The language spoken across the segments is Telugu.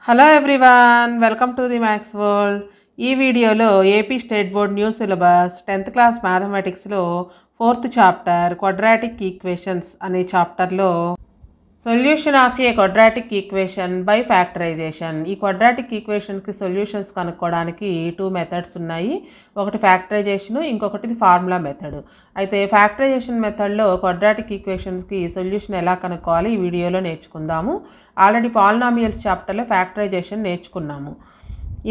Hello everyone, welcome to the maths world. ఈ వీడియోలో AP state board new syllabus 10th class మ్యాథమెటిక్స్లో 4th చాప్టర్ క్వాడ్రాటిక్ ఈక్వేషన్స్ అనే చాప్టర్లో solution of a quadratic equation by factorisation. ఈ క్వాడ్రాటిక్ ఈక్వేషన్కి సొల్యూషన్స్ కనుక్కోవడానికి 2 మెథడ్స్ ఉన్నాయి. ఒకటి ఫ్యాక్టరైజేషన్, ఇంకొకటి ఫార్ములా మెథడ్. అయితే ఫ్యాక్టరైజేషన్ మెథడ్లో క్వాడ్రాటిక్ ఈక్వేషన్స్కి సొల్యూషన్ ఎలా కనుక్కోవాలి ఈ వీడియోలో నేర్చుకుందాము. ఆల్రెడీ పాలినామియల్స్ చాప్టర్లో ఫ్యాక్టరైజేషన్ నేర్చుకున్నాము.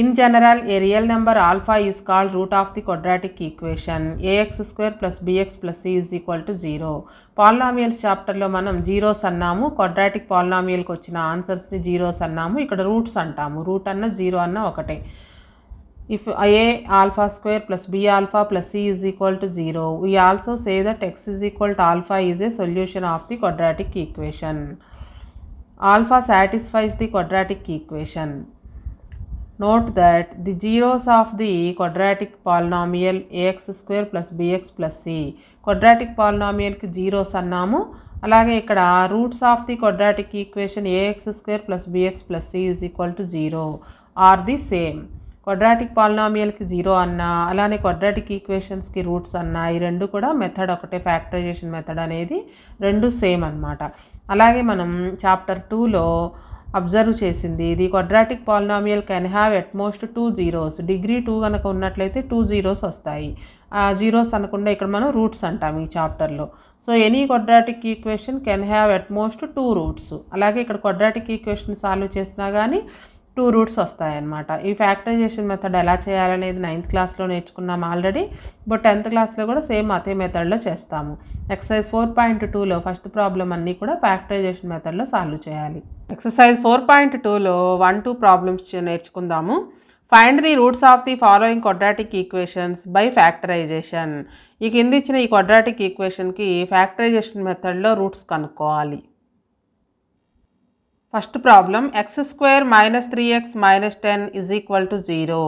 In general a real number alpha is called root of the quadratic equation ax² + bx + c = 0. Polynomials చాప్టర్లో మనం జీరోస్ అన్నాము. క్వాడ్రాటిక్ పాలినామియల్కి వచ్చిన ఆన్సర్స్ని జీరోస్ అన్నాము. ఇక్కడ రూట్స్ అంటాము. రూట్ అన్న జీరో అన్న ఒకటే. If a² + b + c = 0, we also say that x = alpha is a solution of the quadratic equation. Alpha satisfies the quadratic equation. Note that the zeros of the quadratic polynomial ax² + bx + c. quadratic polynomial కి zeros అన్నాము. అలాగే ఇక్కడ roots of the quadratic equation ax² + bx + c = 0 are the same. Quadratic పాలినామియల్కి 0 అన్నా, అలానే క్వాడ్రాటిక్ ఈక్వేషన్స్కి రూట్స్ అన్నా, ఈ రెండు కూడా మెథడ్ ఒకటే. ఫ్యాక్టరైజేషన్ మెథడ్ అనేది రెండు సేమ్ అన్నమాట. అలాగే మనం చాప్టర్ 2లో అబ్జర్వ్ చేసింది, the quadratic polynomial can have at most 2 zeros. Degree 2 కనుక ఉన్నట్లయితే 2 zeros వస్తాయి. జీరోస్ అనకుండా ఇక్కడ మనం రూట్స్ అంటాం ఈ చాప్టర్లో. So any quadratic equation can have at most 2 roots. అలాగే ఇక్కడ క్వాడ్రాటిక్ ఈక్వేషన్ సాల్వ్ చేసినా కానీ 2 roots వస్తాయన్నమాట. ఈ ఫ్యాక్టరైజేషన్ మెథడ్ ఎలా చేయాలనేది 9th క్లాస్లో నేర్చుకున్నాం ఆల్రెడీ. బట్ 10th క్లాస్లో కూడా సేమ్ అదే మెథడ్లో చేస్తాము. ఎక్సర్సైజ్ 4.2లో ఫస్ట్ ప్రాబ్లం అన్నీ కూడా ఫ్యాక్టరైజేషన్ మెథడ్లో సాల్వ్ చేయాలి. ఎక్సర్సైజ్ 4.2లో 1-2 ప్రాబ్లమ్స్ నేర్చుకుందాము. Find the roots of the following quadratic equations by factorisation. ఈ కింద ఇచ్చిన ఈ క్వాడ్రాటిక్ ఈక్వేషన్కి ఫ్యాక్టరైజేషన్ మెథడ్లో రూట్స్ కనుక్కోవాలి. First problem x² - 3x - 10 = 0.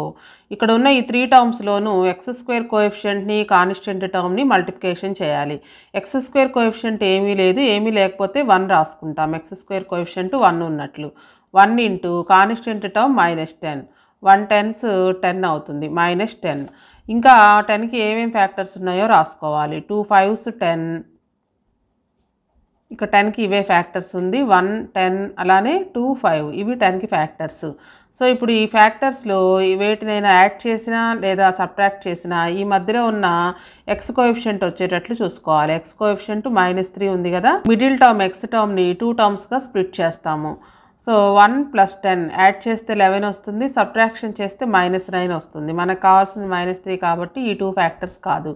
ఇక్కడ ఉన్న ఈ 3 టర్మ్స్లోనూ x² కోఎఫిషియంట్ని కాన్స్టెంట్ టర్మ్ని మల్టిప్లికేషన్ చేయాలి. x² కోఎఫిషియంట్ ఏమీ లేదు, ఏమీ లేకపోతే 1 రాసుకుంటాం. x² కోఎఫిషియంట్ 1 ఉన్నట్లు. 1 ఇంటూ కాన్స్టెంట్ టర్మ్ -10. 1 10s 10 అవుతుంది, -10. ఇంకా 10కి ఏమేమి ఫ్యాక్టర్స్ ఉన్నాయో రాసుకోవాలి. 2 5s 10. ఇక 10కి ఇవే ఫ్యాక్టర్స్ ఉంది, 1 10 అలానే 2 5. ఇవి 10కి ఫ్యాక్టర్స్. సో ఇప్పుడు ఈ ఫ్యాక్టర్స్లో వేటినైనా యాడ్ చేసినా లేదా సబ్ట్రాక్ట్ చేసినా ఈ మధ్యలో ఉన్న ఎక్స్ కోఎఫిషియంట్ వచ్చేటట్లు చూసుకోవాలి. ఎక్స్ కోఎఫిషియంట్ -3 ఉంది కదా, మిడిల్ టర్మ్ ఎక్స్ టర్మ్ని 2 టర్మ్స్గా స్ప్లిట్ చేస్తాము. సో 1 + 10 యాడ్ చేస్తే 11 వస్తుంది, సబ్ట్రాక్షన్ చేస్తే -9 వస్తుంది. మనకు కావాల్సింది -3 కాబట్టి ఈ 2 ఫ్యాక్టర్స్ కాదు.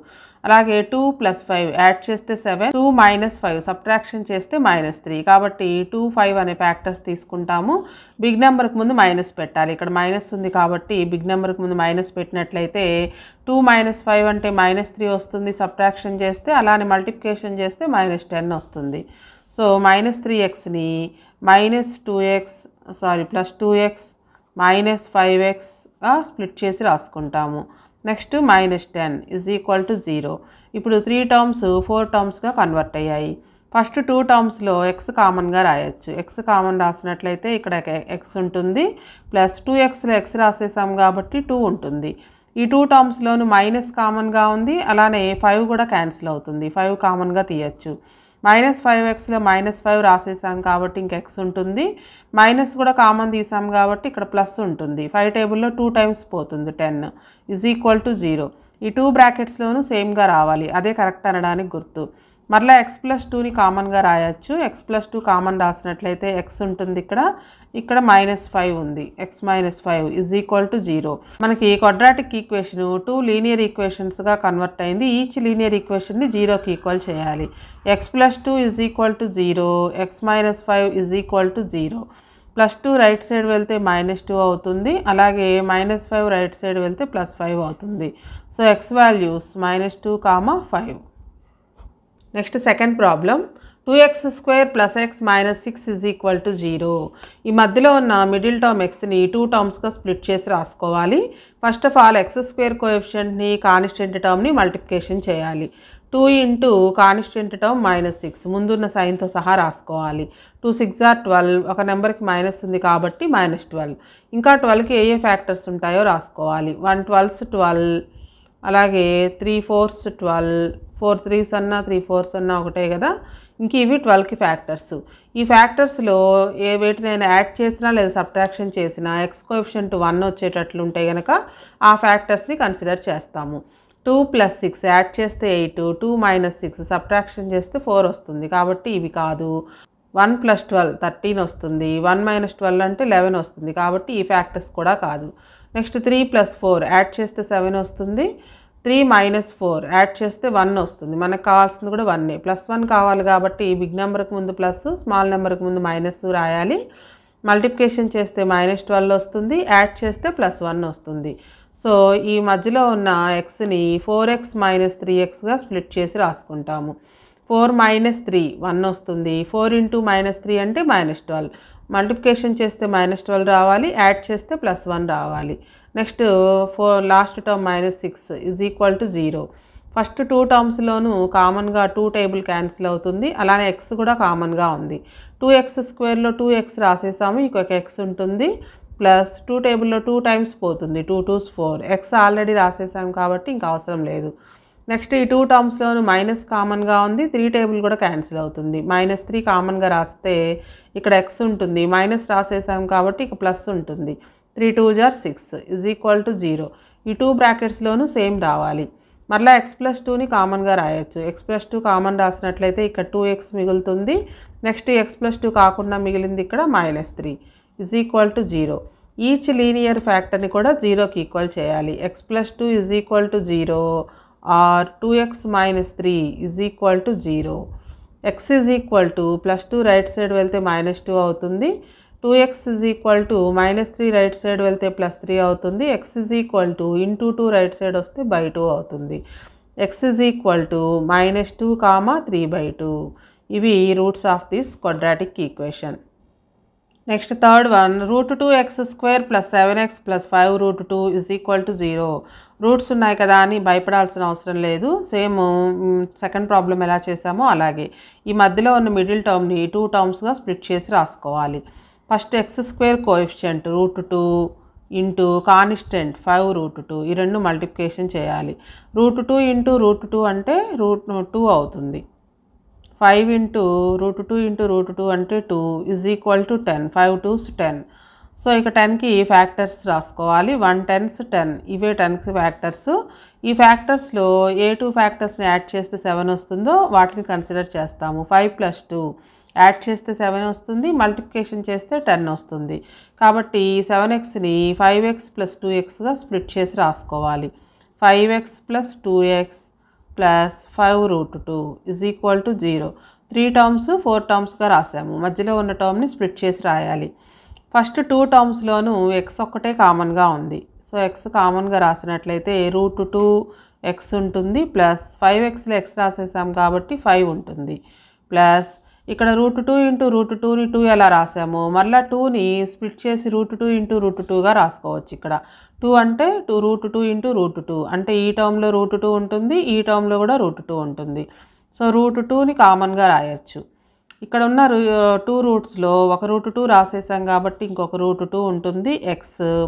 అలాగే 2 + 5 యాడ్ చేస్తే 7, 2 - 5 సబ్ట్రాక్షన్ చేస్తే -3 కాబట్టి 2 5 అనే ఫ్యాక్టర్స్ తీసుకుంటాము. బిగ్ నెంబర్కి ముందు మైనస్ పెట్టాలి. ఇక్కడ మైనస్ ఉంది కాబట్టి బిగ్ నెంబర్కి ముందు మైనస్ పెట్టినట్లయితే 2 - 5 అంటే -3 వస్తుంది. సబ్ట్రాక్షన్ చేస్తే అలానే మల్టిప్లికేషన్ చేస్తే -10 వస్తుంది. సో -3xని +2x -5xగా స్ప్లిట్ చేసి రాసుకుంటాము. నెక్స్ట్ -10 = 0. ఇప్పుడు 3 టర్మ్స్ 4 టర్మ్స్గా కన్వర్ట్ అయ్యాయి. ఫస్ట్ 2 టర్మ్స్లో x కామన్గా రాయొచ్చు. x కామన్ రాసినట్లయితే ఇక్కడ x ఉంటుంది, ప్లస్ 2xలో x రాసేసాం కాబట్టి 2 ఉంటుంది. ఈ 2 టర్మ్స్లోనూ మైనస్ కామన్గా ఉంది, అలానే 5 కూడా క్యాన్సిల్ అవుతుంది. 5 కామన్గా తీయచ్చు. -5xలో -5 రాసేసాం కాబట్టి ఇంక x ఉంటుంది. మైనస్ కూడా కామన్ తీసాం కాబట్టి ఇక్కడ ప్లస్ ఉంటుంది. 5 టేబుల్లో 2 టైమ్స్ పోతుంది, 10 = 0. ఈ 2 బ్రాకెట్స్లోనూ సేమ్గా రావాలి, అదే కరెక్ట్ అనడానికి గుర్తు. మరలా x+2ని కామన్గా రాయొచ్చు. x+2 కామన్ రాసినట్లయితే x ఉంటుంది, ఇక్కడ -5 ఉంది. x - 5 = 0. మనకి క్వాడ్రాటిక్ ఈక్వేషన్ 2 లీనియర్ ఈక్వేషన్స్గా కన్వర్ట్ అయింది. ఈచ్ లీనియర్ ఈక్వేషన్ని 0కి ఈక్వల్ చేయాలి. x+2 = 0, x - 5 = 0. +2 రైట్ సైడ్ వెళ్తే -2 అవుతుంది, అలాగే -5 రైట్ సైడ్ వెళ్తే +5 అవుతుంది. So x values -2, 5. Next second problem, 2x² + x - 6 = 0. ఈ మధ్యలో ఉన్న మిడిల్ టర్మ్ xని 2 టర్మ్స్గా స్ప్లిట్ చేసి రాసుకోవాలి. ఫస్ట్ ఆఫ్ ఆల్ x² కోఎఫిషియంట్ని కాన్స్టెంట్ టర్మ్ని మల్టిప్లికేషన్ చేయాలి. 2 ఇంటూ కాన్స్టెంట్ టర్మ్ -6 ముందున్న సైన్తో సహా రాసుకోవాలి. 2 6 ఆర్ 12, ఒక నెంబర్కి మైనస్ ఉంది కాబట్టి -12. ఇంకా 12కి ఏ ఫ్యాక్టర్స్ ఉంటాయో రాసుకోవాలి. 1 12s 12, అలాగే 3 4s 12, 4 3s అన్నా 3 4s అన్నా ఒకటే కదా. ఇంక ఇవి 12కి ఫ్యాక్టర్స్. ఈ ఫ్యాక్టర్స్లో ఏ వేటినైనా యాడ్ చేసినా లేదా సబ్ట్రాక్షన్ చేసినా ఎక్స్ కోఎఫిషియంట్ 1 వచ్చేటట్లు ఉంటే కనుక ఆ ఫ్యాక్టర్స్ని కన్సిడర్ చేస్తాము. 2 + 6 యాడ్ చేస్తే 8, 2 - 6 సబ్ట్రాక్షన్ చేస్తే 4 వస్తుంది కాబట్టి ఇవి కాదు. 1 + 12 13 వస్తుంది. 1 - 12 అంటే 11 వస్తుంది కాబట్టి ఈ ఫ్యాక్టర్స్ కూడా కాదు. నెక్స్ట్ 3 + 4 యాడ్ చేస్తే 7 వస్తుంది. 3 - 4 యాడ్ చేస్తే 1 వస్తుంది. మనకు కావాల్సింది కూడా 1. +1 కావాలి కాబట్టి బిగ్ నెంబర్కి ముందు ప్లస్, స్మాల్ నెంబర్కి ముందు మైనస్ రాయాలి. మల్టిప్లికేషన్ చేస్తే -12 వస్తుంది. యాడ్ చేస్తే +1 వస్తుంది. సో ఈ మధ్యలో ఉన్న ఎక్స్ని 4x - 3xగా స్ప్లిట్ చేసి రాసుకుంటాము. 4 - 3 1 వస్తుంది. 4 ఇంటూ -3 అంటే -12. మల్టిప్లికేషన్ చేస్తే -12 రావాలి. యాడ్ చేస్తే +1 రావాలి. Next last term -6 = 0. ఫస్ట్ 2 టర్మ్స్లోనూ కామన్గా 2 టేబుల్ క్యాన్సిల్ అవుతుంది. అలానే ఎక్స్ కూడా కామన్గా ఉంది. 2x² 2x రాసేసాము. ఇంకొక ఎక్స్ ఉంటుంది. ప్లస్ 2 టేబుల్లో 2 టైమ్స్ పోతుంది. 2 2s 4. ఎక్స్ ఆల్రెడీ రాసేసాం కాబట్టి ఇంకా అవసరం లేదు. నెక్స్ట్ ఈ 2 టర్మ్స్లోనూ మైనస్ కామన్గా ఉంది. 3 టేబుల్ కూడా క్యాన్సిల్ అవుతుంది. -3 కామన్గా రాస్తే ఇక్కడ ఎక్స్ ఉంటుంది. మైనస్ రాసేసాం కాబట్టి ఇక ప్లస్ ఉంటుంది. 3 2s are 6 = 0. ఈ 2 బ్రాకెట్స్లోనూ సేమ్ రావాలి. మరలా x+2ని కామన్గా రాయొచ్చు. x+2 కామన్ రాసినట్లయితే ఇక్కడ 2x మిగులుతుంది. నెక్స్ట్ x+2 కాకుండా మిగిలింది ఇక్కడ -3 = 0. ఈచ్ లీనియర్ ఫ్యాక్టర్ని కూడా 0కి ఈక్వల్ చేయాలి. x+2 = 0 are 2x - 3 = 0. x +2 right side వెళ్తే -2 అవుతుంది. 2x -3 రైట్ సైడ్ వెళ్తే +3 అవుతుంది. x × 2 రైట్ సైడ్ వస్తే /2 అవుతుంది. x -2, 3/2. ఇవి roots of this quadratic equation. Next third one, √2x² + 7x + 5√2 = 0. Roots ఉన్నాయి కదా అని భయపడాల్సిన అవసరం లేదు. సేమ్ సెకండ్ ప్రాబ్లం ఎలా చేసామో అలాగే ఈ మధ్యలో ఉన్న మిడిల్ టర్మ్ని 2 టర్మ్స్గా స్ప్లిట్ చేసి రాసుకోవాలి. First x² coefficient √2 into constant 5√2 ఈ రెండు మల్టిప్లికేషన్ చేయాలి. √2 ఇంటూ √2 అంటే √2 అవుతుంది. 5 ఇంటూ √2 ఇంటూ √2 అంటే 2 = 10. 5 2s 10. సో ఇక 10కి ఫ్యాక్టర్స్ రాసుకోవాలి. 1 10s 10. ఇవే 10కి ఫ్యాక్టర్స్. ఈ ఫ్యాక్టర్స్లో ఏ 2 ఫ్యాక్టర్స్ని యాడ్ చేస్తే 7 వస్తుందో వాటిని కన్సిడర్ చేస్తాము. 5 + 2 యాడ్ చేస్తే 7 వస్తుంది. మల్టిప్లికేషన్ చేస్తే 10 వస్తుంది. కాబట్టి 7xని 5x + 2xగా స్ప్లిట్ చేసి రాసుకోవాలి. 5x + 2x + 5√2 = 0. 3 టర్మ్స్ 4 టర్మ్స్గా రాసాము. మధ్యలో ఉన్న టర్మ్ని స్ప్లిట్ చేసి రాయాలి. ఫస్ట్ 2 టర్మ్స్లోనూ x ఒక్కటే కామన్గా ఉంది. సో x కామన్గా రాసినట్లయితే √2x ఉంటుంది. ప్లస్ 5xలో x రాసేసాం కాబట్టి 5 ఉంటుంది. ప్లస్ ఇక్కడ √2 ఇంటూ √2ని 2 ఎలా రాసాము, మళ్ళీ 2ని స్ప్లిట్ చేసి √2 ఇంటూ √2గా రాసుకోవచ్చు. ఇక్కడ 2 అంటే √2 ఇంటూ √2 అంటే ఈ టర్మ్లో √2 ఉంటుంది, ఈ టర్మ్లో కూడా √2 ఉంటుంది. సో √2ని కామన్గా రాయొచ్చు. ఇక్కడ ఉన్న 2 రూట్స్లో ఒక √2 రాసేసాం కాబట్టి ఇంకొక √2 ఉంటుంది. x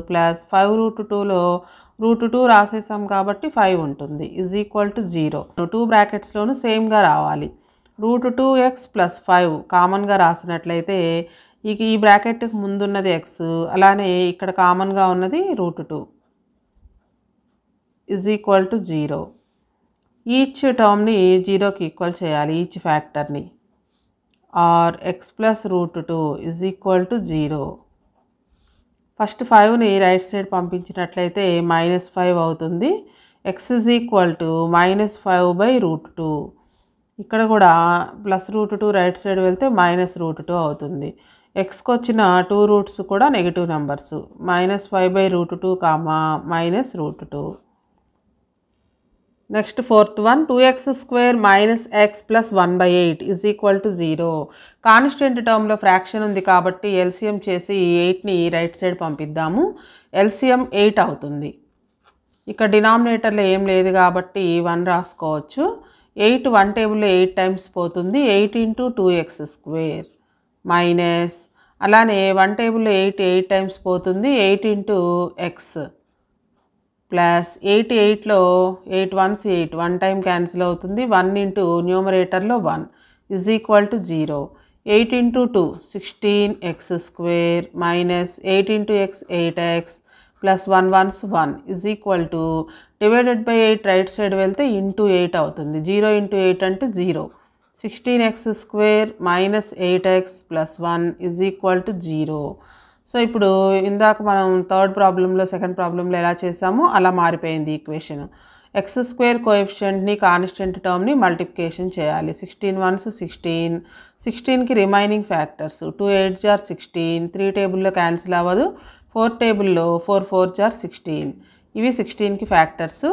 ప్లస్ 5√2లో √2 రాసేసాం కాబట్టి 5 ఉంటుంది. = 0. 2 బ్రాకెట్స్లోనూ సేమ్గా రావాలి. √2x + 5 కామన్గా రాసినట్లయితే ఇక ఈ బ్రాకెట్కి ముందున్నది x, అలానే ఇక్కడ కామన్గా ఉన్నది √2 = 0. ఈచ్ టర్మ్ని 0కి ఈక్వల్ చేయాలి, ఈచ్ ఫ్యాక్టర్ని. Or x + √2 = 0. ఫస్ట్ 5ని రైట్ సైడ్ పంపించినట్లయితే -5 అవుతుంది. x -5/√2. ఇక్కడ కూడా +√2 రైట్ సైడ్ వెళ్తే -√2 అవుతుంది. ఎక్స్కి వచ్చిన 2 రూట్స్ కూడా negative numbers. -5/√2, -√2. Next fourth one, 2x² - x + 1/8 = 0. Constant టర్మ్లో ఫ్రాక్షన్ ఉంది కాబట్టి ఎల్సిఎం చేసి 8ని రైట్ సైడ్ పంపిద్దాము. ఎల్సిఎం 8 అవుతుంది. ఇక్కడ డినామినేటర్లో ఏం లేదు కాబట్టి 1 రాసుకోవచ్చు. 8 వన్ టేబుల్లో 8 టైమ్స్ పోతుంది, 8 ఇంటూ 2x² మైనస్ అలానే వన్ టేబుల్లో 8 టైమ్స్ పోతుంది, 8 ఇంటూ ఎక్స్ ప్లస్ 8లో 8 వన్స్ 8 వన్ టైం క్యాన్సిల్ అవుతుంది, 1 ఇంటూ న్యూమరేటర్లో 1 is equal to 0. 8 into 2 16x² minus 8 into x 8x plus 1 ones 1 is equal to divided by 8 right side వెళ్తే ఇంటూ 8 అవుతుంది. 0 ఇంటూ 8 అంటే 0. 16x² minus 8x plus 1 is equal to 0. So ఇప్పుడు ఇందాక మనం థర్డ్ ప్రాబ్లంలో సెకండ్ ప్రాబ్లంలో ఎలా చేసామో అలా మారిపోయింది ఈక్వేషన్. x² కోఎఫిషియంట్ని కాన్స్టెంట్ టర్మ్ని మల్టిప్లికేషన్ చేయాలి. 16 వన్స్ 16, 16కి రిమైనింగ్ ఫ్యాక్టర్స్ 2 8 జార్ 16, 3 టేబుల్లో క్యాన్సిల్ అవ్వదు, 4 టేబుల్లో 4 4 జార్ 16. ఇవి 16కి ఫ్యాక్టర్స్.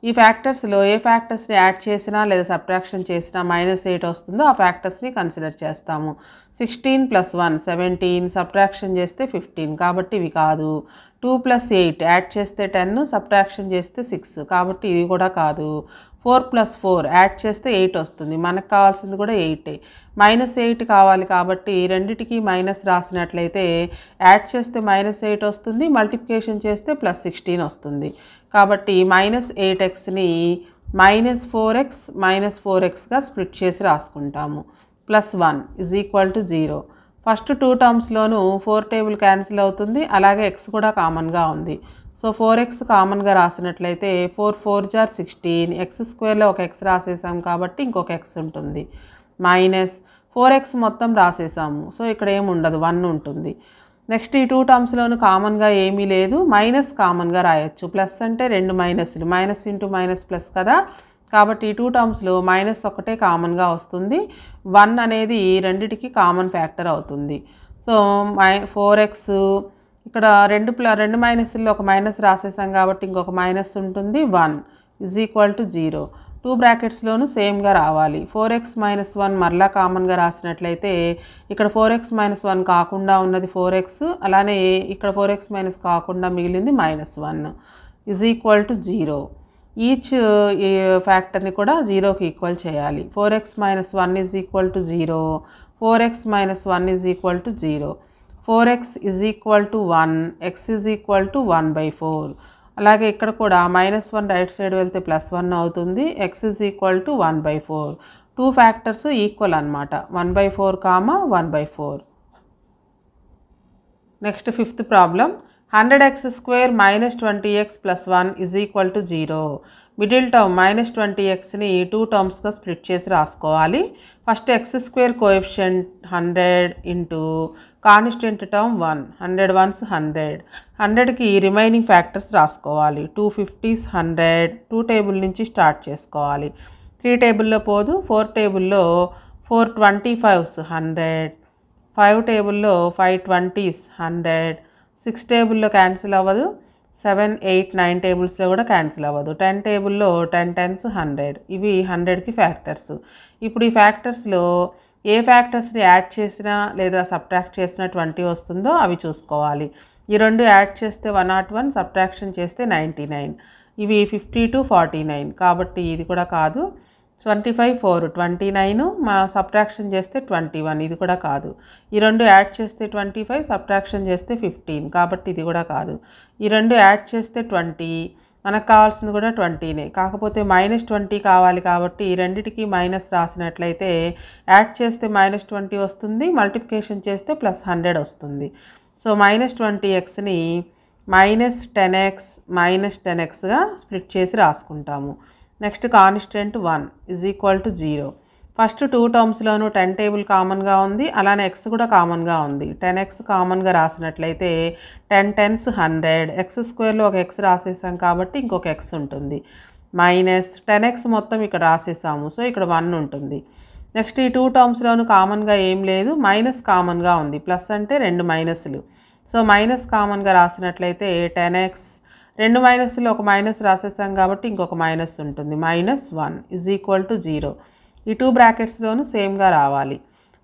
ఈ ఫ్యాక్టర్స్లో ఏ ఫ్యాక్టర్స్ని యాడ్ చేసినా లేదా సబ్ట్రాక్షన్ చేసినా -8 వస్తుందో ఆ ఫ్యాక్టర్స్ని కన్సిడర్ చేస్తాము. 16 ప్లస్ 1 17, సబ్ట్రాక్షన్ చేస్తే 15 కాబట్టి ఇవి కాదు. 2 ప్లస్ 8 యాడ్ చేస్తే 10, సబ్ట్రాక్షన్ చేస్తే 6 కాబట్టి ఇది కూడా కాదు. 4 ప్లస్ 4 యాడ్ చేస్తే 8 వస్తుంది, మనకు కావాల్సింది కూడా 8. -8 కావాలి కాబట్టి రెండిటికి మైనస్ రాసినట్లయితే యాడ్ చేస్తే -8 వస్తుంది, మల్టిప్లికేషన్ చేస్తే ప్లస్ 16 వస్తుంది. కాబట్టి -8xని -4x స్ప్లిట్ చేసి రాసుకుంటాము. Plus 1 is equal to 0. First 2 టర్మ్స్లోనూ 4 టేబుల్ క్యాన్సిల్ అవుతుంది, అలాగే x కూడా కామన్గా ఉంది. సో 4x కామన్గా రాసినట్లయితే 4 4 జార్ 16, x² ఒక x రాసేసాం కాబట్టి ఇంకొక x ఉంటుంది, మైనస్ 4x మొత్తం రాసేసాము. సో ఇక్కడ ఏమి ఉండదు, 1 ఉంటుంది. నెక్స్ట్ ఈ 2 టర్మ్స్లోనూ కామన్గా ఏమీ లేదు, మైనస్ కామన్గా రాయొచ్చు. ప్లస్ అంటే 2 మైనస్లు, మైనస్ ఇంటూ మైనస్ ప్లస్ కదా, కాబట్టి ఈ 2 టర్మ్స్లో మైనస్ ఒకటే కామన్గా వస్తుంది. 1 అనేది రెండిటికి కామన్ ఫ్యాక్టర్ అవుతుంది. సో 4x ఇక్కడ 2 మైనస్లో ఒక మైనస్ రాసేసాం కాబట్టి ఇంకొక మైనస్ ఉంటుంది, 1 ఈజ్ ఈక్వల్ టు 0. 2 బ్రాకెట్స్లోనూ సేమ్గా రావాలి. 4x - 1 మరలా కామన్గా రాసినట్లయితే ఇక్కడ 4x - 1 కాకుండా ఉన్నది 4x, అలానే ఇక్కడ 4x - కాకుండా మిగిలింది -1 ఈజ్ ఈక్వల్ టు 0. ఈచ్ ఫ్యాక్టర్ని కూడా 0కి ఈక్వల్ చేయాలి. 4x - 1 is equal to 0, 4x - 1 is equal to 0, 4x is equal to 1, x is equal to 1/4. అలాగే ఇక్కడ కూడా -1 రైట్ సైడ్ వెళ్తే +1 అవుతుంది, x is equal to 1/4. 2 factors equal అనమాట, 1/4, 1/4. Next fifth problem. 100x² - 20x + 1 is equal to 0. Middle term -20xని 2 టర్మ్స్గా స్ప్లిట్ చేసి రాసుకోవాలి. First x² coefficient 100 into constant term 1, 100 ones 100, 100కి రిమైనింగ్ ఫ్యాక్టర్స్ రాసుకోవాలి. 2 50s 100, 2 టేబుల్ నుంచి స్టార్ట్ చేసుకోవాలి. 3 టేబుల్లో పోదు, 4 టేబుల్లో 4 25s 100, 5 టేబుల్లో 5 20s 100, 6 టేబుల్లో క్యాన్సిల్ అవ్వదు, 7 8 9 టేబుల్స్లో కూడా క్యాన్సిల్ అవ్వదు, 10 టేబుల్లో 10 10s 100. ఇవి 100కి ఫ్యాక్టర్స్. ఇప్పుడు ఈ ఫ్యాక్టర్స్లో ఏ ఫ్యాక్టర్స్ని యాడ్ చేసినా లేదా సబ్ట్రాక్ట్ చేసినా 20 వస్తుందో అవి చూసుకోవాలి. ఈ రెండు యాడ్ చేస్తే 101, సబ్ట్రాక్షన్ చేస్తే 99. ఇవి 50 to 49 కాబట్టి ఇది కూడా కాదు. 25 4 29, సబ్ట్రాక్షన్ చేస్తే 21, ఇది కూడా కాదు. ఈ రెండు యాడ్ చేస్తే 25, సబ్ట్రాక్షన్ చేస్తే 15 కాబట్టి ఇది కూడా కాదు. ఈ రెండు యాడ్ చేస్తే 20, మనకు కావాల్సింది కూడా 20నే, కాకపోతే -20 కావాలి కాబట్టి ఈ రెండిటికి మైనస్ రాసినట్లయితే యాడ్ చేస్తే -20 వస్తుంది, మల్టిప్లికేషన్ చేస్తే +100 వస్తుంది. సో -20xని -10x -10xగా స్ప్లిట్ చేసి రాసుకుంటాము. Next constant 1 is equal to 0. First 2 టర్మ్స్లోనూ 10 టేబుల్ కామన్గా ఉంది, అలానే x కూడా కామన్గా ఉంది. 10x కామన్గా రాసినట్లయితే 10 10s 100, x² ఒక x రాసేసాం కాబట్టి ఇంకొక x ఉంటుంది, మైనస్ 10x మొత్తం ఇక్కడ రాసేసాము, సో ఇక్కడ 1 ఉంటుంది. నెక్స్ట్ ఈ 2 టర్మ్స్లోనూ కామన్గా ఏం లేదు, మైనస్ కామన్గా ఉంది, ప్లస్ అంటే 2 మైనస్లు. సో మైనస్ కామన్గా రాసినట్లయితే 10x, 2 మైనస్లో ఒక మైనస్ రాసేసాం కాబట్టి ఇంకొక మైనస్ ఉంటుంది, -1 ఈజ్ ఈక్వల్ టు 0. ఈ 2 బ్రాకెట్స్లోనూ సేమ్గా రావాలి.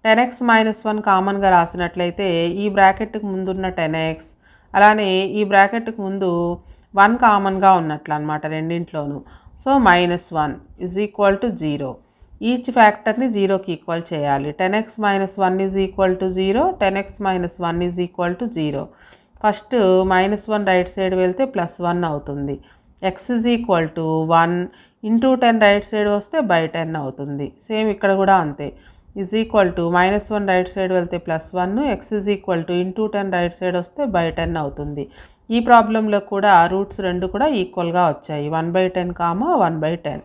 10x - 1 కామన్గా రాసినట్లయితే ఈ బ్రాకెట్కి ముందున్న 10x, అలానే ఈ బ్రాకెట్కి ముందు 1 కామన్గా ఉన్నట్లు అనమాట రెండింట్లోనూ. So -1 is equal to 0. Each ఫ్యాక్టర్ని 0కి ఈక్వల్ చేయాలి. 10x - 1 is equal to 0, 10x - 1 is equal to 0. First -1 right side వెళ్తే +1 అవుతుంది. x is equal to 1 into 10 right side వస్తే బై 10 అవుతుంది. సేమ్ ఇక్కడ కూడా అంతే. Is equal to -1 right side వెళ్తే +1, x is equal to into 10 right side వస్తే బై 10 అవుతుంది. ఈ ప్రాబ్లంలో కూడా రూట్స్ రెండు కూడా ఈక్వల్గా వచ్చాయి. 1/10, 1/10.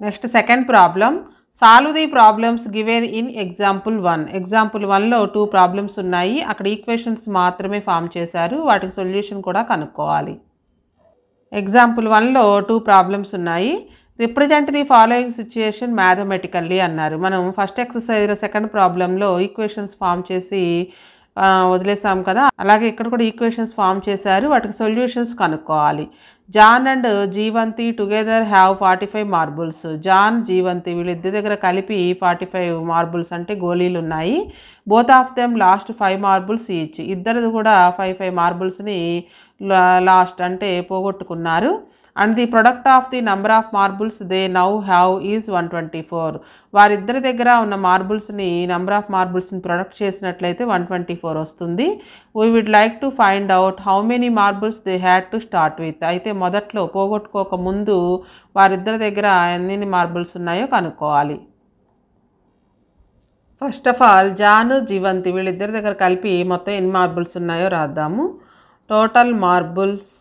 Next second problem. Solve the problems given in example 1. Example 1లో 2 ప్రాబ్లమ్స్ ఉన్నాయి. అక్కడ ఈక్వేషన్స్ మాత్రమే ఫామ్ చేశారు. వాటికి సొల్యూషన్ కూడా కనుక్కోవాలి. ఎగ్జాంపుల్ 1లో 2 ప్రాబ్లమ్స్ ఉన్నాయి. Represent the following situation mathematically అన్నారు. మనం ఫస్ట్ ఎక్సర్సైజ్లో సెకండ్ ప్రాబ్లంలో ఈక్వేషన్స్ ఫామ్ చేసి వదిలేసాం కదా, అలాగే ఇక్కడ కూడా ఈక్వేషన్స్ ఫామ్ చేశారు. వాటికి సొల్యూషన్స్ కనుక్కోవాలి. John and Jeevanthi together have 45 marbles. John, Jeevanthi వీళ్ళిద్దరి దగ్గర కలిపి 45 మార్బుల్స్ అంటే గోళీలు ఉన్నాయి. Both of them lost 5 marbles each. ఇద్దరిది కూడా 5 మార్బుల్స్ని లాస్ట్ అంటే పోగొట్టుకున్నారు. And the product of the number of marbles they now have is 124. వారిద్దరి దగ్గర ఉన్న మార్బుల్స్ని నంబర్ ఆఫ్ మార్బుల్స్ని ప్రొడక్ట్ చేసినట్లయితే 124 వస్తుంది. We would like to find out how many marbles they had to start with. అయితే మొదట్లో పోగొట్టుకోక ముందు వారిద్దరి దగ్గర ఎన్ని మార్బుల్స్ ఉన్నాయో కనుక్కోవాలి. First of all John, Jeevanthi వీళ్ళిద్దరి దగ్గర కలిపి మొత్తం ఎన్ని మార్బుల్స్ ఉన్నాయో రాద్దాము. Total marbles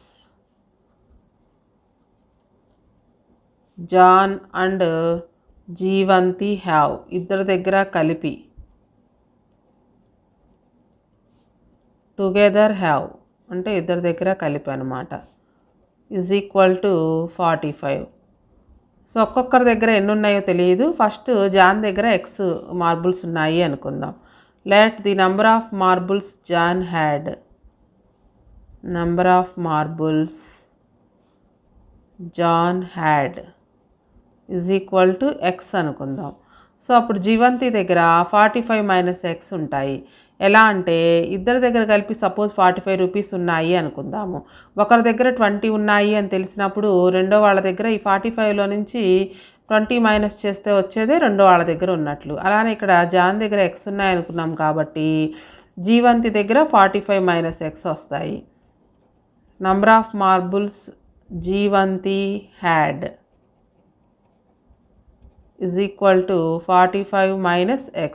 John and Jeevanthi have, ఇద్దరి దగ్గర కలిపి టుగెదర్ హ్యావ్ అంటే ఇద్దరి దగ్గర కలిపి అనమాట, ఈజ్ ఈక్వల్ టు 45. సో ఒక్కొక్కరి దగ్గర ఎన్ని ఉన్నాయో తెలియదు. ఫస్ట్ జాన్ దగ్గర x మార్బుల్స్ ఉన్నాయి అనుకుందాం. Let the number of marbles John had, number of marbles John had is equal to x అనుకుందాం. సో అప్పుడు జీవంతి దగ్గర 45 - x ఉంటాయి. ఎలా అంటే ఇద్దరి దగ్గర కలిపి సపోజ్ 45 రూపీస్ ఉన్నాయి అనుకుందాము. ఒకరి దగ్గర 20 ఉన్నాయి అని తెలిసినప్పుడు రెండో వాళ్ళ దగ్గర ఈ 45లో నుంచి 20 మైనస్ చేస్తే వచ్చేదే రెండో వాళ్ళ దగ్గర ఉన్నట్లు. అలానే ఇక్కడ జాన్ దగ్గర x ఉన్నాయి అనుకున్నాం కాబట్టి జీవంతి దగ్గర 45 - x వస్తాయి. Number of marbles Jeevanthi had is equal to 45 - x.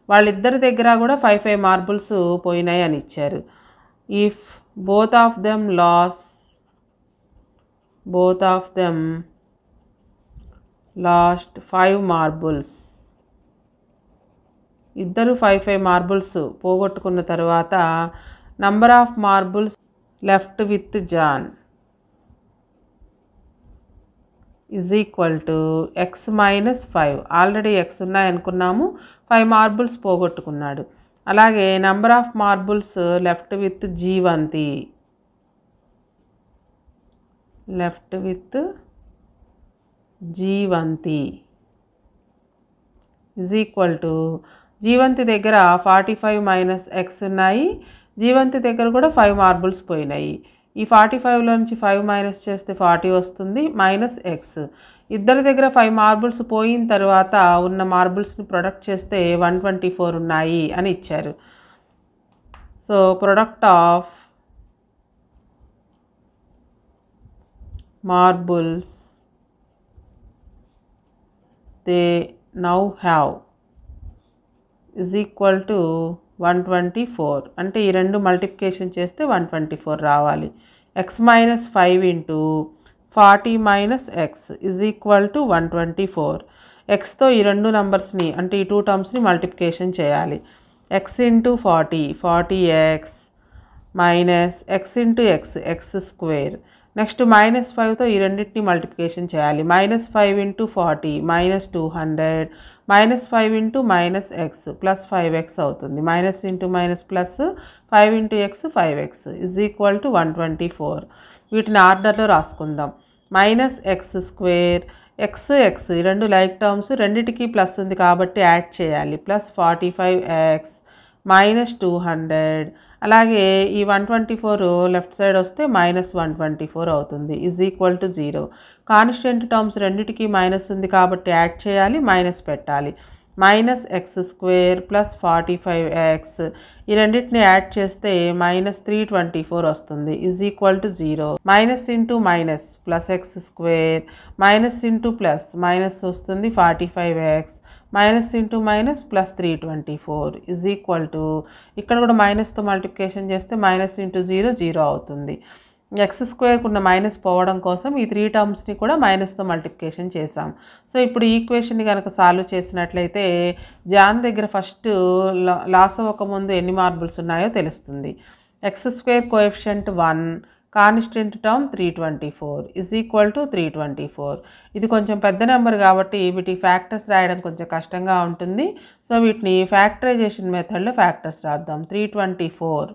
వాళ్ళిద్దరి దగ్గర కూడా 5 మార్బుల్స్ పోయినాయి అని ఇచ్చారు. If both of them lost 5 marbles, ఇద్దరు 5 మార్బుల్స్ పోగొట్టుకున్న తర్వాత number of marbles left with John is equal to x - 5. Already x ఉన్నాయనుకున్నాము, 5 మార్బుల్స్ పోగొట్టుకున్నాడు. అలాగే number of marbles left with Jeevanthi, is equal to Jeevanthi దగ్గర 45 - x ఉన్నాయి. జీవంతి దగ్గర కూడా 5 మార్బుల్స్ పోయినాయి. ఈ 45లో నుంచి 5 మైనస్ చేస్తే 40 వస్తుంది -x. ఇద్దరి దగ్గర 5 మార్బుల్స్ పోయిన తర్వాత ఉన్న మార్బుల్స్ని ప్రొడక్ట్ చేస్తే 124 ఉన్నాయి అని ఇచ్చారు. So product of marbles they now have is equal to 124. అంటే ఈ రెండు మల్టిప్లికేషన్ చేస్తే 124 రావాలి. x - 5 into 40 - x is equal to 124. xతో ఈ రెండు నంబర్స్ని అంటే ఈ 2 టర్మ్స్ని మల్టిప్లికేషన్ చేయాలి. x into 40 40x minus x into x square. Next -5తో ఈ రెండింటిని మల్టిప్లికేషన్ చేయాలి. -5 into 40 -200 -5 into -x plus 5x అవుతుంది. Minus into minus plus 5 into x 5x is equal to 124. వీటిని ఆర్డర్లో రాసుకుందాం. -x స్క్వేర్ x ఈ రెండు లైక్ టర్మ్స్, రెండిటికి ప్లస్ ఉంది కాబట్టి యాడ్ చేయాలి. ప్లస్ 45x -200 అలాగే ఈ 124 లెఫ్ట్ సైడ్ వస్తే -124 అవుతుంది is equal to 0. Constant terms రెండిటికి మైనస్ ఉంది కాబట్టి యాడ్ చేయాలి, మైనస్ పెట్టాలి. -x² + 45x ఈ రెండింటిని యాడ్ చేస్తే -324 వస్తుంది is equal to 0. Minus into minus +x², minus into plus minus వస్తుంది 45x, minus into minus +324 is equal to, ఇక్కడ కూడా మైనస్తో మల్టిప్లికేషన్ చేస్తే మైనస్ ఇంటూ 0 0 అవుతుంది. x² ఉన్న మైనస్ పోవడం కోసం ఈ 3 టర్మ్స్ని కూడా మైనస్తో మల్టిప్లికేషన్ చేసాం. సో ఇప్పుడు ఈక్వేషన్ని కనుక సాల్వ్ చేసినట్లయితే జాన్ దగ్గర ఫస్ట్ లాస్ అవ్వకముందు ఎన్ని మార్బుల్స్ ఉన్నాయో తెలుస్తుంది. x² coefficient 1, constant term 324 is equal to 324. ఇది కొంచెం పెద్ద నెంబర్ కాబట్టి వీటి ఫ్యాక్టర్స్ రాయడం కొంచెం కష్టంగా ఉంటుంది. సో వీటిని ఫ్యాక్టరైజేషన్ మెథడ్లో ఫ్యాక్టర్స్ రాద్దాం. 324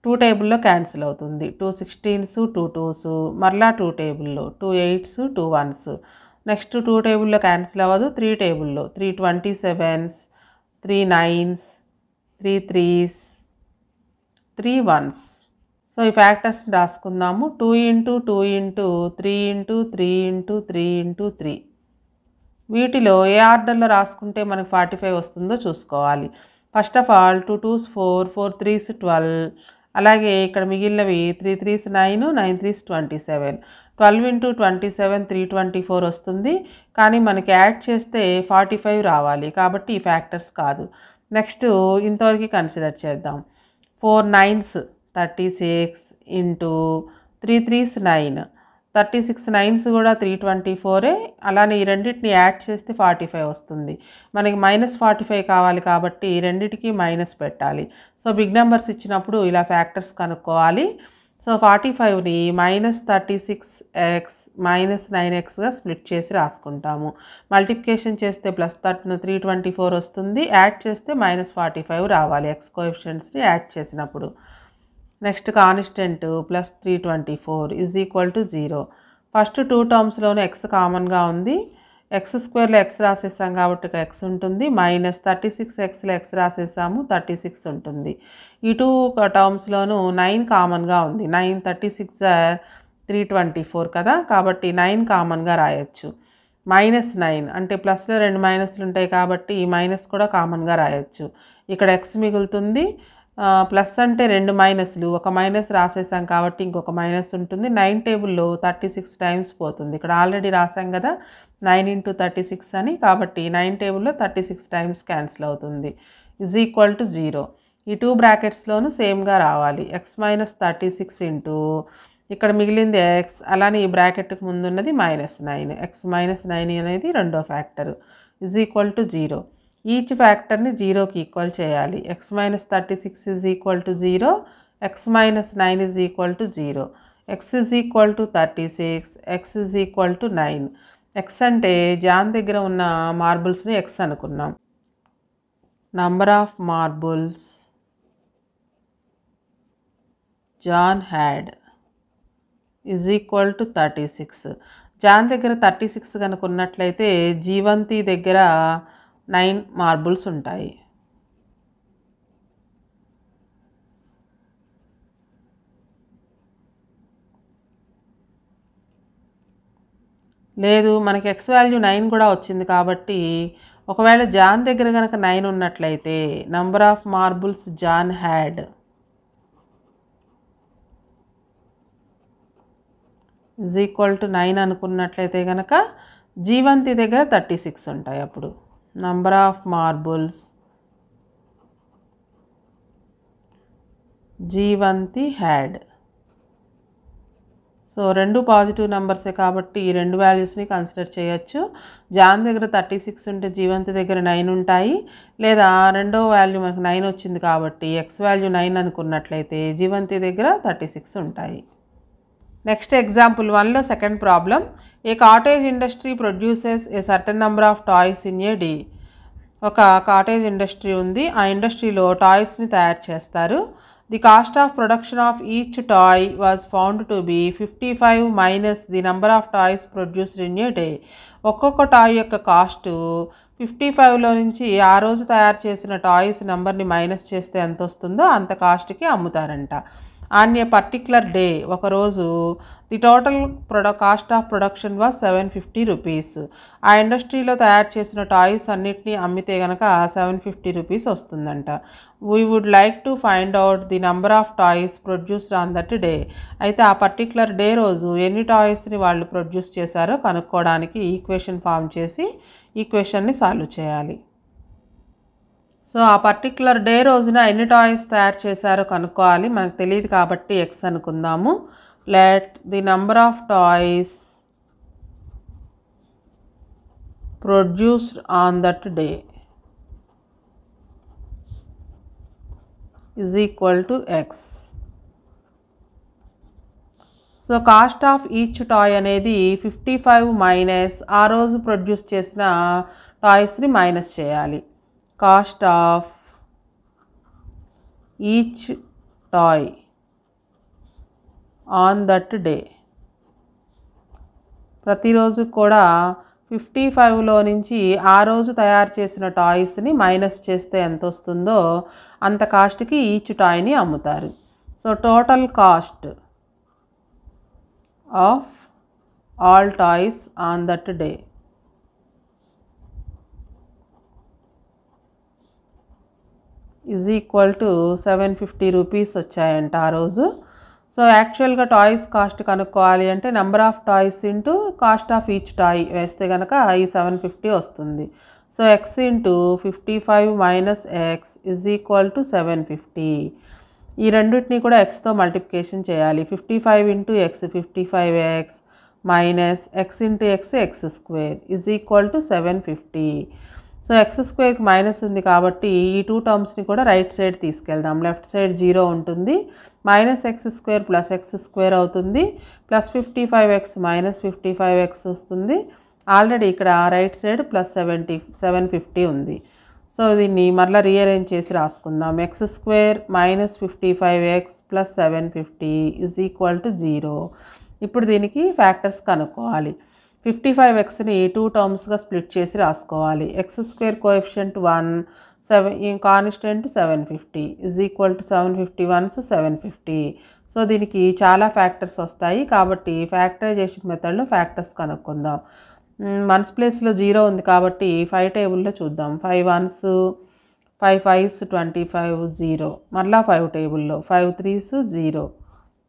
2 టేబుల్లో క్యాన్సిల్ అవుతుంది, 2 16s 2 2s, మరలా 2 టేబుల్లో 2 8s 2 1s. నెక్స్ట్ 2 టేబుల్లో క్యాన్సిల్ అవ్వదు, 3 టేబుల్లో 3 27s 3 9s 3 3s 3 1s. So ఈ ఫ్యాక్టర్స్ని రాసుకుందాము. 2 × 2 × 3 × 3 × 3 × 3. వీటిలో ఏ ఆర్డర్లో రాసుకుంటే మనకు 45 వస్తుందో చూసుకోవాలి. First of all 2 2s 4, 4 3s 12, అలాగే ఇక్కడ మిగిలినవి 3 3s 9, 9 3s 27. 12 × 27 324 వస్తుంది, కానీ మనకి యాడ్ చేస్తే 45 రావాలి కాబట్టి ఈ ఫ్యాక్టర్స్ కాదు. నెక్స్ట్ ఇంతవరకు కన్సిడర్ చేద్దాం. 4 9s 36 × 3 3s 9, 36 9s కూడా 324. అలానే ఈ రెండింటిని యాడ్ చేస్తే 45 వస్తుంది. మనకి -45 కావాలి కాబట్టి రెండింటికి మైనస్ పెట్టాలి. సో బిగ్ నెంబర్స్ ఇచ్చినప్పుడు ఇలా ఫ్యాక్టర్స్ కనుక్కోవాలి. సో 45ని -36x -9xగా స్ప్లిట్ చేసి రాసుకుంటాము. మల్టిప్లికేషన్ చేస్తే +324 వస్తుంది, యాడ్ చేస్తే -45 రావాలి ఎక్స్ కోఎఫిషియంట్స్ని యాడ్ చేసినప్పుడు. Next constant +324 is equal to 0. First 2 టర్మ్స్లోనే ఎక్స్ కామన్గా ఉంది. x² ఎక్స్ రాసేసాం కాబట్టి ఎక్స్ ఉంటుంది, -36xలో ఎక్స్ రాసేసాము 36 ఉంటుంది. ఈ 2 టర్మ్స్లోనూ 9 కామన్గా ఉంది. 9 36 324 కదా, కాబట్టి 9 కామన్గా రాయొచ్చు. -9 అంటే ప్లస్లో 2 మైనస్లు ఉంటాయి కాబట్టి ఈ మైనస్ కూడా కామన్గా రాయొచ్చు. ఇక్కడ ఎక్స్ మిగులుతుంది. ప్లస్ అంటే 2 మైనస్లు, ఒక మైనస్ రాసేసాం కాబట్టి ఇంకొక మైనస్ ఉంటుంది. 9 టేబుల్లో 36 టైమ్స్ పోతుంది. ఇక్కడ ఆల్రెడీ రాసాం కదా 9 × 36 అని, కాబట్టి 9 టేబుల్లో 36 టైమ్స్ క్యాన్సిల్ అవుతుంది ఈజ్ ఈక్వల్ టు 0. ఈ 2 బ్రాకెట్స్లోనూ సేమ్గా రావాలి. x - 36 ఇక్కడ మిగిలింది x, అలానే ఈ బ్రాకెట్కి ముందు ఉన్నది -9. x - 9 అనేది రెండో factor is equal to 0. Each ఫ్యాక్టర్ని 0కి ఈక్వల్ చేయాలి. x - 36 is equal to 0, x - 9 is equal to 0, x is equal to 36, x is equal to 9. x అంటే జాన్ దగ్గర ఉన్న మార్బుల్స్ని x అనుకున్నాం. Number of marbles John had is equal to 36. John దగ్గర 36 కనుక ఉన్నట్లయితే జీవంతి దగ్గర 9 మార్బుల్స్ ఉంటాయి. లేదు, మనకి x వాల్యూ 9 కూడా వచ్చింది కాబట్టి ఒకవేళ జాన్ దగ్గర కనుక 9 ఉన్నట్లయితే number of marbles John had is equal to 9 అనుకున్నట్లయితే కనుక జీవంతి దగ్గర 36 ఉంటాయి. అప్పుడు number of marbles Jeevanthi had. So రెండు పాజిటివ్ నెంబర్సే కాబట్టి ఈ రెండు వాల్యూస్ని కన్సిడర్ చేయొచ్చు. జాన్ దగ్గర 36 ఉంటే జీవంతి దగ్గర 9 ఉంటాయి. లేదా రెండో వాల్యూ మనకు 9 వచ్చింది కాబట్టి ఎక్స్ వాల్యూ 9 అనుకున్నట్లయితే జీవంతి దగ్గర 36 ఉంటాయి. నెక్స్ట్ ఎగ్జాంపుల్ 1లో second problem. A cottage industry produces a certain number of toys in a day. ఒక కాటేజ్ ఇండస్ట్రీ ఉంది. ఆ ఇండస్ట్రీలో టాయ్స్ని తయారు చేస్తారు. The cost of production of each toy was found to be 55 minus the number of toys produced in a day. ఒక్కొక్క టాయ్ యొక్క కాస్ట్ 55లో నుంచి ఆ రోజు తయారు చేసిన టాయ్స్ నెంబర్ని మైనస్ చేస్తే ఎంత వస్తుందో అంత కాస్ట్కి అమ్ముతారంట. ఆన్ ఏ పర్టిక్యులర్ డే, ఒకరోజు the total cost of production was 750 rupees. ఆ ఇండస్ట్రీలో తయారు చేసిన టాయ్స్ అన్నిటినీ అమ్మితే కనుక 750 రూపీస్ వస్తుందంట. We would like to find out the number of toys produced on that day. అయితే ఆ పర్టిక్యులర్ డే రోజు ఎన్ని టాయ్స్ని వాళ్ళు ప్రొడ్యూస్ చేశారో కనుక్కోవడానికి ఈక్వేషన్ ఫామ్ చేసి ఈక్వేషన్ని సాల్వ్ చేయాలి. సో ఆ పర్టిక్యులర్ డే రోజున ఎన్ని టాయ్స్ తయారు చేశారో కనుక్కోవాలి. మనకు తెలియదు కాబట్టి ఎక్స్ అనుకుందాము. Let the number of toys produced on that day is equal to X. So cost of each toy అనేది 55 మైనస్ ఆ రోజు ప్రొడ్యూస్ చేసిన టాయ్స్ని మైనస్ చేయాలి. Cost of each toy on that day. ప్రతిరోజు కూడా 55లో నుంచి ఆ రోజు తయారు చేసిన టాయ్స్ని మైనస్ చేస్తే ఎంత వస్తుందో అంత కాస్ట్కి ఈచ్ టాయ్ని అమ్ముతారు. So total cost of all toys on that day is equal to 750 rupees వచ్చాయంట ఆ రోజు. సో యాక్చువల్గా టాయ్స్ కాస్ట్ కనుక్కోవాలి అంటే number of toys into cost of each toy వేస్తే కనుక ఈ 750 వస్తుంది. So X into 55 minus X is equal to 750. ఈ రెండింటిని కూడా ఎక్స్తో మల్టిప్లికేషన్ చేయాలి. 55 into X 55x minus X into X X square is equal to 750. So X స్క్వేర్కి minus ఉంది కాబట్టి ఈ టూ టర్మ్స్ని కూడా రైట్ సైడ్ తీసుకెళ్దాం. లెఫ్ట్ సైడ్ 0 ఉంటుంది. Minus X square plus X square అవుతుంది. ప్లస్ 55x మైనస్ 55x వస్తుంది. ఆల్రెడీ ఇక్కడ రైట్ సైడ్ ప్లస్ 750 ఉంది. సో దీన్ని మరలా రీఅరేంజ్ చేసి రాసుకుందాం. X square minus 55x plus 750 is equal to 0. ఇప్పుడు దీనికి ఫ్యాక్టర్స్ కనుక్కోవాలి. 55xని 2 టర్మ్స్గా స్ప్లిట్ చేసి రాసుకోవాలి. X square coefficient 1, constant 750 is equal to 750 1 750. So దీనికి చాలా ఫ్యాక్టర్స్ వస్తాయి కాబట్టి ఫ్యాక్టరైజేషన్ మెథడ్లో ఫ్యాక్టర్స్ కనుక్కుందాం. వన్స్ ప్లేస్లో 0 ఉంది కాబట్టి 5 టేబుల్లో చూద్దాం. 5 1s 5 5s 25 0. మరలా 5 టేబుల్లో 5 3s 0.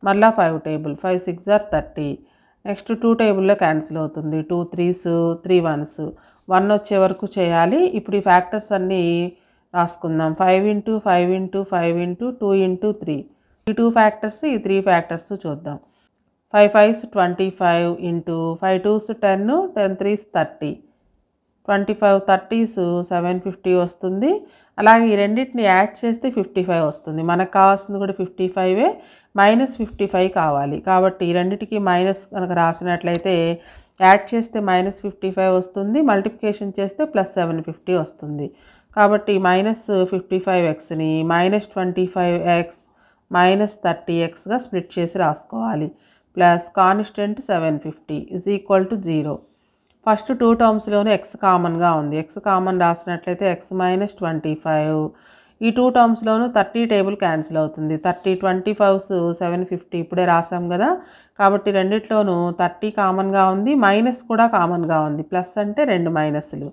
మరలా 5 టేబుల్ 5 6 30. నెక్స్ట్ 2 టేబుల్లో క్యాన్సిల్ అవుతుంది. 2 3s 3 1s 1 వచ్చే వరకు చేయాలి. ఇప్పుడు ఈ ఫ్యాక్టర్స్ అన్నీ రాసుకుందాం. 5 ఇంటూ 5 ఇంటూ 5 ఇంటూ 2 ఇంటూ 3. ఈ 2 ఫ్యాక్టర్స్ ఈ 3 ఫ్యాక్టర్స్ చూద్దాం. 5 5s 25 into 5 2s 10 10 3s 30. 25 30s 750 వస్తుంది. అలాగే ఈ రెండింటిని యాడ్ చేస్తే 55 వస్తుంది. మనకు కావాల్సింది కూడా 55 మైనస్ 55 కావాలి కాబట్టి ఈ రెండింటికి మైనస్ కనుక రాసినట్లయితే యాడ్ చేస్తే మైనస్ 55 వస్తుంది. మల్టిప్లికేషన్ చేస్తే ప్లస్ 750 వస్తుంది. కాబట్టి మైనస్ 55xని మైనస్ 25x మైనస్ 30xగా స్ప్లిట్ చేసి రాసుకోవాలి. Plus constant 750 is equal to 0. First 2 టర్మ్స్లోనే ఎక్స్ కామన్గా ఉంది. ఎక్స్ కామన్ రాసినట్లయితే ఎక్స్ మైనస్ 25. ఈ 2 టర్మ్స్లోనూ 30 టేబుల్ క్యాన్సిల్ అవుతుంది. 30 25s 750 ఇప్పుడే రాసాం కదా కాబట్టి రెండిట్లోనూ 30 కామన్గా ఉంది. మైనస్ కూడా కామన్గా ఉంది. ప్లస్ అంటే 2 మైనస్లు.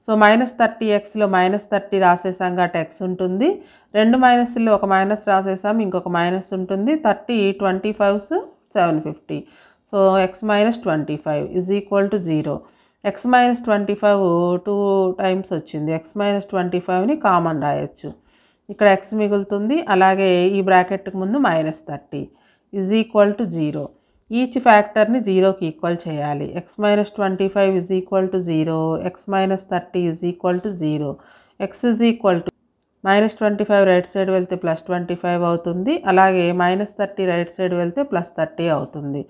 సో మైనస్ 30xలో మైనస్ 30 రాసేసాం కాబట్టి ఎక్స్ ఉంటుంది. 2 మైనస్లో ఒక మైనస్ రాసేసాం ఇంకొక మైనస్ ఉంటుంది. 30 25s 750. So x minus 25 is equal to 0. X minus 25 2 times వచ్చింది. ఎక్స్ మైనస్ 25ని కామన్ రాయొచ్చు. ఇక్కడ ఎక్స్ మిగులుతుంది. అలాగే ఈ బ్రాకెట్కి ముందు minus 30 is equal to 0. Each ఫ్యాక్టర్ని 0కి ఈక్వల్ చేయాలి. X minus 25 is equal to 0. X minus 30 is equal to 0. X is equal to minus 25 right side వెళ్తే ప్లస్ 25 అవుతుంది. అలాగే మైనస్ 30 రైట్ సైడ్ వెళ్తే ప్లస్ 30 అవుతుంది.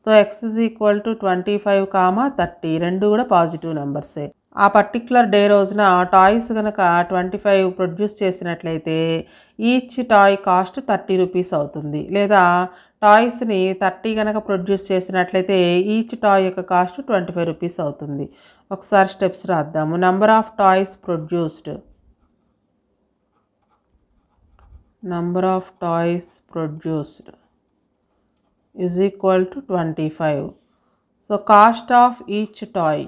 So X is equal to 25, 30 రెండు కూడా పాజిటివ్ నెంబర్సే. ఆ పర్టిక్యులర్ డే రోజున టాయ్స్ కనుక 25 ప్రొడ్యూస్ చేసినట్లయితే ఈచ్ టాయ్ కాస్ట్ 30 రూపీస్ అవుతుంది. లేదా టాయ్స్ని 30 కనుక ప్రొడ్యూస్ చేసినట్లయితే ఈచ్ టాయ్ యొక్క కాస్ట్ 25 రూపీస్ అవుతుంది. ఒకసారి స్టెప్స్ రాద్దాము. Number of toys produced is equal to 25. So cost of each toy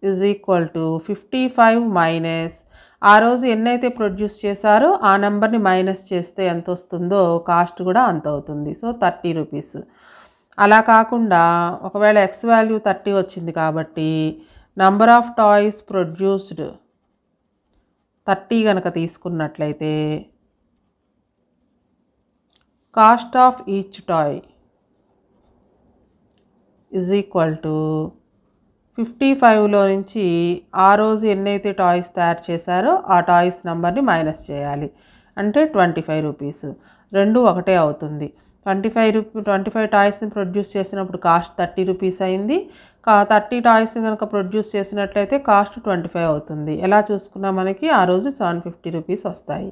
is equal to 55 minus ఆ రోజు ఎన్నైతే ప్రొడ్యూస్ చేశారో ఆ నెంబర్ని మైనస్ చేస్తే ఎంత వస్తుందో కాస్ట్ కూడా అంత అవుతుంది. So 30 rupees. అలా కాకుండా ఒకవేళ ఎక్స్ వాల్యూ 30 వచ్చింది కాబట్టి నంబర్ ఆఫ్ టాయ్స్ ప్రొడ్యూస్డ్ 30 కనుక తీసుకున్నట్లయితే cost of each toy is equal to 55లో నుంచి ఆ రోజు ఎన్నైతే టాయ్స్ తయారు చేశారో ఆ టాయ్స్ నెంబర్ని మైనస్ చేయాలి. అంటే 25 రూపీస్. రెండు ఒకటే అవుతుంది. 25 టాయ్స్ని ప్రొడ్యూస్ చేసినప్పుడు కాస్ట్ 30 రూపీస్ అయింది. 30 టాయ్స్ని కనుక ప్రొడ్యూస్ చేసినట్లయితే కాస్ట్ 25 అవుతుంది. ఎలా చూసుకున్నా మనకి ఆ రోజు 750 రూపీస్ వస్తాయి.